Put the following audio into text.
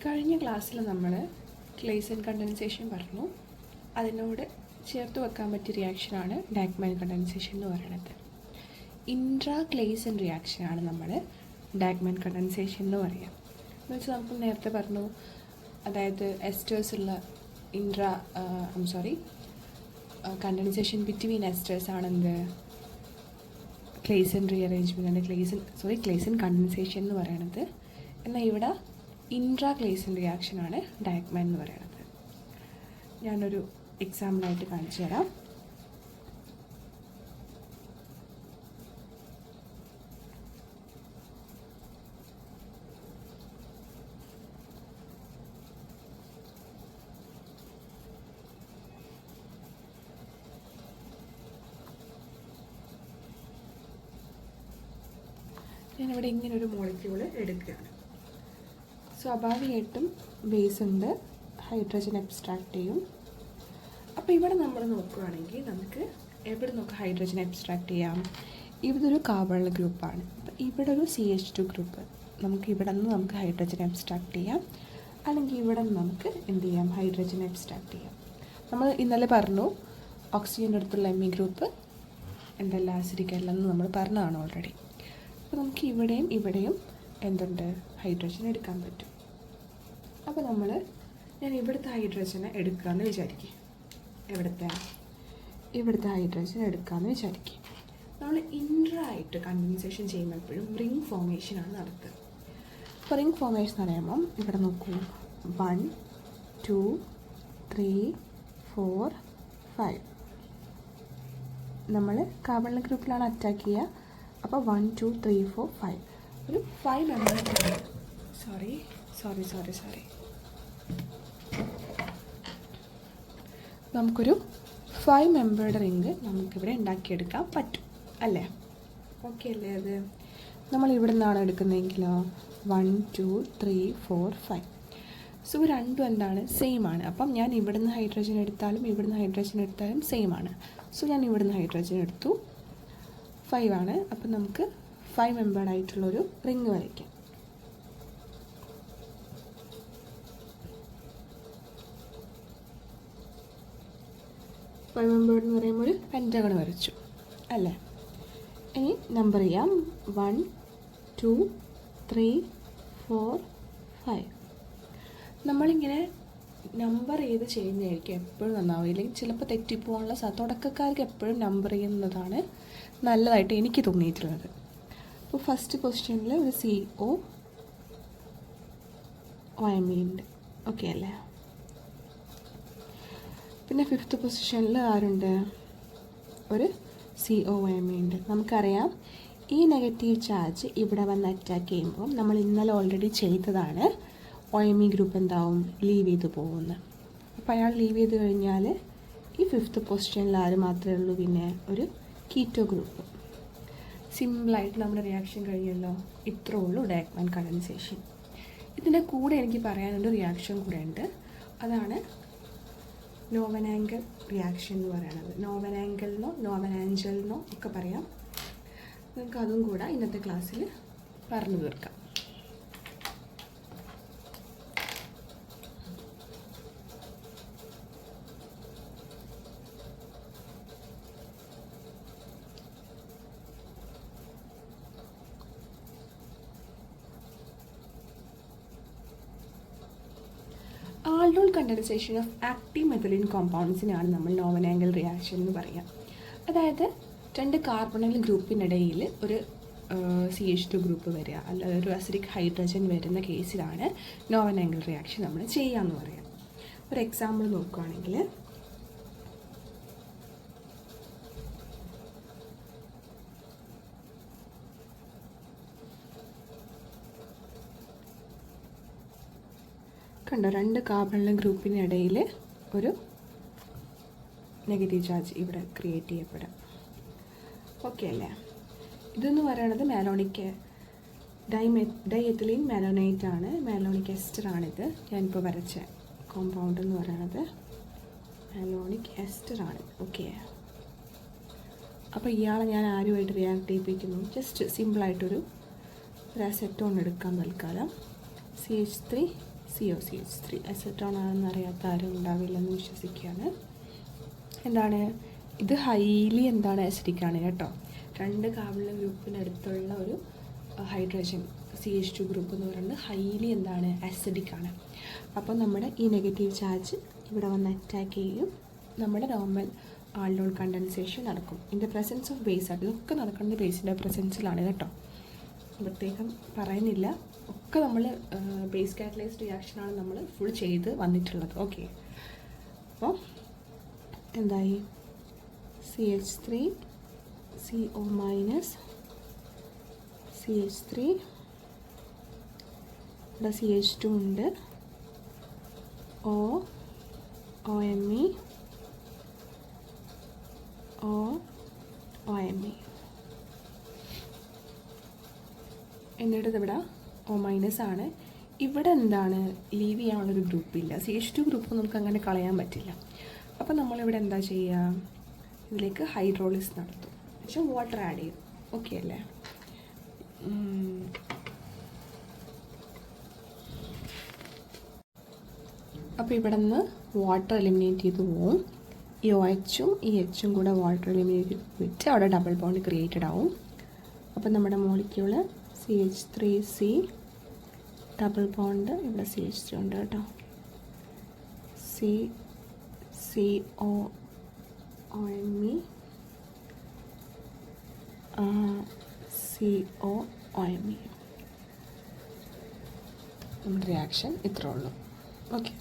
കഴിഞ്ഞ ക്ലാസ്സിൽ നമ്മൾ ക്ലേസൻ കണ്ടൻസേഷൻ പറഞ്ഞു. അതിനോട് ചേർത്ത് വെക്കാൻ പറ്റിയ റിയാക്ഷനാണ് ഡാക്മാൻ കണ്ടൻസേഷൻ എന്ന് പറയുന്നത്. ഇൻട്രാ ക്ലേസൻ റിയാക്ഷനാണ് നമ്മൾ ഡാക്മാൻ കണ്ടൻസേഷൻ എന്ന് പറയുക. എന്ന് വെച്ചാൽ നമുക്ക് നേരത്തെ പറഞ്ഞു, അതായത് എസ്റ്റേഴ്സ് ഉള്ള കണ്ടൻസേഷൻ ബിറ്റ്വീൻ എസ്റ്റേഴ്സ് ആണെന്ത് ക്ലേസൻ റീഅറേഞ്ച്മെൻറ്റ് ക്ലേസൻ കണ്ടൻസേഷൻ എന്ന് പറയുന്നത്. എന്നാൽ ഇവിടെ ഇൻട്രാ ക്ലേസൻ റിയാക്ഷനാണ് ഡാക്മാൻ എന്ന് പറയുന്നത്. ഞാനൊരു എക്സാമ്പിളായിട്ട് കാണിച്ചു തരാം. ഞാനിവിടെ ഇങ്ങനൊരു മോളിക്യൂള് എടുക്കുകയാണ്. സ്വാഭാവികമായിട്ടും ബേസ് ഉണ്ട്, ഹൈഡ്രജൻ എബ്സ്ട്രാക്ട് ചെയ്യും. അപ്പോൾ ഇവിടെ നമ്മൾ നോക്കുകയാണെങ്കിൽ നമുക്ക് എവിടെ നിന്നൊക്കെ ഹൈഡ്രജൻ എബ്സ്ട്രാക്ട് ചെയ്യാം? ഇതൊരു കാർബൺ ഗ്രൂപ്പാണ്. അപ്പോൾ ഇവിടെ ഒരു CH2 ഗ്രൂപ്പ്, നമുക്ക് ഇവിടെ നിന്ന് നമുക്ക് ഹൈഡ്രജൻ എബ്സ്ട്രാക്ട് ചെയ്യാം. അല്ലെങ്കിൽ ഇവിടെ നിന്ന് നമുക്ക് എന്ത് ചെയ്യാം? ഹൈഡ്രജൻ എബ്സ്ട്രാക്ട് ചെയ്യാം. നമ്മൾ ഇന്നലെ പറഞ്ഞു ഓക്സിജൻ്റെ അടുത്തുള്ള ME ഗ്രൂപ്പ് എന്തല്ല ആസിഡിക് അല്ലെന്ന് നമ്മൾ പറഞ്ഞതാണ് ഓൾറെഡി. അപ്പോൾ നമുക്ക് ഇവിടെയും ഇവിടെയും എന്തുണ്ട്? ഹൈഡ്രജൻ എടുക്കാൻ പറ്റും. അപ്പോൾ ഞാൻ ഇവിടുത്തെ ഹൈഡ്രജനെ എടുക്കാമെന്ന് വിചാരിക്കുക. ഇവിടുത്തെ ഹൈഡ്രജൻ എടുക്കാമെന്ന് വിചാരിക്കുക. നമ്മൾ ഇൻട്രാ ആയിട്ട് കണ്ടൻസേഷൻ ചെയ്യുമ്പോൾ എപ്പോഴും റിംഗ് ഫോർമേഷനാണ് നടത്തുക. അപ്പോൾ റിംഗ് ഫോർമേഷൻ എന്ന് പറയുമ്പം ഇവിടെ നോക്കൂ, 1 2 3 4 5. നമ്മൾ കാർബൺ ഗ്രൂപ്പിലാണ് അറ്റാക്ക് ചെയ്യുക. അപ്പോൾ 1 2 3 4 5 ഒരു 5 മെമ്പർ സോറി നമുക്കൊരു 5 മെമ്പേർഡ് റിങ് നമുക്കിവിടെ ഉണ്ടാക്കിയെടുക്കാൻ പറ്റും അല്ലേ? ഓക്കെ അല്ലേ? അത് നമ്മൾ ഇവിടെ നിന്നാണ് എടുക്കുന്നതെങ്കിലോ 1 2 3 4 5. സോ രണ്ടും എന്താണ്? സെയിം ആണ്. അപ്പം ഞാൻ ഇവിടുന്ന് ഹൈഡ്രജൻ എടുത്താലും ഇവിടുന്ന് ഹൈഡ്രജൻ എടുത്താലും സെയിം ആണ്. സോ ഞാൻ ഇവിടുന്ന് ഹൈഡ്രജൻ എടുത്തു, 5 ആണ്. അപ്പം നമുക്ക് 5 മെമ്പേർഡ് ആയിട്ടുള്ളൊരു റിങ് വരയ്ക്കാം. മെമ്പേർഡ് എന്ന് പറയുമ്പോൾ ഒരു പെൻറ്റഗൺ വരച്ചു അല്ലേ? ഇനി നമ്പർ ചെയ്യാം. 1 2 3 4 5. നമ്മളിങ്ങനെ നമ്പർ ചെയ്ത് ചെയ്യുന്നതായിരിക്കും എപ്പോഴും നന്നാവും. ഇല്ലെങ്കിൽ ചിലപ്പോൾ തെറ്റിപ്പോകാനുള്ള തുടക്കക്കാർക്ക് എപ്പോഴും നമ്പർ ചെയ്യുന്നതാണ് നല്ലതായിട്ട് എനിക്ക് തോന്നിയിട്ടുള്ളത്. അപ്പോൾ ഫസ്റ്റ് പൊസിഷനിൽ ഒരു COMe ഉണ്ട്. ഓക്കെ അല്ലേ? പിന്നെ ഫിഫ്ത്ത് പൊസിഷനിൽ ആരുണ്ട്? ഒരു COMe ഉണ്ട്. നമുക്കറിയാം ഈ നെഗറ്റീവ് ചാർജ് ഇവിടെ വന്ന് അറ്റാക്ക് ചെയ്യുമ്പോൾ നമ്മൾ ഇന്നലെ ഓൾറെഡി ചെയ്തതാണ്. OMe ഗ്രൂപ്പ് എന്താവും? ലീവ് ചെയ്ത് പോകുന്നത്. അപ്പോൾ അയാൾ ലീവ് ചെയ്ത് കഴിഞ്ഞാൽ ഈ ഫിഫ്ത്ത് പൊസിഷനിൽ ആര് മാത്രമേ ഉള്ളൂ? പിന്നെ ഒരു കീറ്റോ ഗ്രൂപ്പ്. സിമ്പിളായിട്ട് നമ്മുടെ റിയാക്ഷൻ കഴിയുമല്ലോ. ഇത്രേ ഉള്ളൂ ഡാക്മാൻ കണ്ടൻസേഷൻ. ഇതിൻ്റെ കൂടെ എനിക്ക് പറയാനൊരു റിയാക്ഷൻ കൂടെ ഉണ്ട്. അതാണ് നോവനാംഗൽ റിയാക്ഷൻ എന്ന് പറയുന്നത്. നോവനാഞ്ചലെന്നോ ഒക്കെ പറയാം. നിങ്ങൾക്ക് അതും കൂടെ ഇന്നത്തെ ക്ലാസ്സിൽ പറഞ്ഞു തീർക്കാം. Aldol condensation of active methylene കോമ്പൗണ്ട്സിനാണ് നമ്മൾ നോവനാംഗൽ റിയാക്ഷൻ എന്ന് പറയുക. അതായത് 2 കാർബണൽ ഗ്രൂപ്പിനിടയിൽ ഒരു CH2 ഗ്രൂപ്പ് വരിക, അല്ലാതെ ഒരു അസിഡിക് ഹൈഡ്രജൻ വരുന്ന കേസിലാണ് നോവനാംഗൽ റിയാക്ഷൻ നമ്മൾ ചെയ്യാമെന്ന് പറയാം. ഒരു എക്സാമ്പിൾ നോക്കുകയാണെങ്കിൽ കണ്ടോ, 2 കാർബൺ ഗ്രൂപ്പിനിടയിൽ ഒരു നെഗറ്റീവ് ചാർജ് ഇവിടെ ക്രിയേറ്റ് ചെയ്യപ്പെടും. ഓക്കെ അല്ലേ? ഇതെന്ന് പറയുന്നത് മാലോണിക് ഡൈഎത്തിലീൻ മാലോനൈറ്റ് ആണ്. മാലോണിക് എസ്റ്ററാണിത്. ഞാനിപ്പോൾ വരച്ച കോമ്പൗണ്ട് എന്ന് പറയുന്നത് മാലോണിക് എസ്റ്ററാണ്. ഓക്കെ. അപ്പോൾ ഇയാളെ ഞാൻ ആരുമായിട്ട് റിയാക്ട് ചെയ്യിപ്പിക്കുന്നു? ജസ്റ്റ് സിമ്പിളായിട്ടൊരു അസെറ്റോൺ എടുക്കാൻ തൽക്കാലം. CH3 COCH3. അസറ്റോൺ ആണെന്ന് അറിയാത്ത ആരും ഉണ്ടാവില്ലെന്ന് വിശ്വസിക്കുകയാണ്. എന്താണ് ഇത്? ഹൈലി എന്താണ് അസിഡിക് ആണ് കേട്ടോ. 2 കാർബൺ ഗ്രൂപ്പിനടുത്തുള്ള ഒരു ഹൈഡ്രജൻ CH2 ഗ്രൂപ്പ് എന്ന് പറയുന്നത് ഹൈലി എന്താണ് അസിഡിക് ആണ്. അപ്പോൾ നമ്മുടെ ഈ നെഗറ്റീവ് ചാർജ് ഇവിടെ വന്ന് അറ്റാക്ക് ചെയ്യും. നമ്മുടെ നോർമൽ ആൾഡോൾ കണ്ടൻസേഷൻ നടക്കും. In the presence of base ആയിട്ട്. ഇതൊക്കെ നടക്കുന്നത് ബേസിൻ്റെ പ്രസൻസിലാണ് കേട്ടോ. പ്രത്യേകം പറയുന്നില്ല. ഒക്കെ നമ്മൾ ബേസ് കാറ്റലൈസ്ഡ് റിയാക്ഷനാണ് നമ്മൾ ഫുൾ ചെയ്ത് വന്നിട്ടുള്ളത്. ഓക്കെ, അപ്പോൾ എന്തായി? CH3 CO മൈനസ് CH3 ഇവിടെ CH2 ഉണ്ട്. OMe എന്നിട്ട് ഇവിടെ O മൈനസ് ആണ്. ഇവിടെ എന്താണ്? ലീവ് ചെയ്യാനുള്ളൊരു ഗ്രൂപ്പില്ല. CH2 ഗ്രൂപ്പ് നമുക്ക് അങ്ങനെ കളയാൻ പറ്റില്ല. അപ്പോൾ നമ്മളിവിടെ എന്താ ചെയ്യുക? ഇതിലേക്ക് ഹൈഡ്രോളിസ് നടത്തും. പക്ഷേ വാട്ടർ ആഡ് ചെയ്യും. ഓക്കെ അല്ലേ? അപ്പോൾ ഇവിടെ നിന്ന് വാട്ടർ എലിമിനേറ്റ് ചെയ്ത് പോവും. ഈ OHും ഈ Hും കൂടെ വാട്ടർ എലിമിനേറ്റ് വിട്ട് അവിടെ ഡബിൾ ബോണ്ട് ക്രിയേറ്റഡ് ആവും. അപ്പോൾ നമ്മുടെ മോളിക്യൂള് CH3C ഡബിൾ ബോണ്ട് ഇവിടെ CH3 ഉണ്ട് കേട്ടോ. COMe COMe. നമ്മുടെ റിയാക്ഷൻ ഇത്രേ ഉള്ളൂ. ഓക്കെ.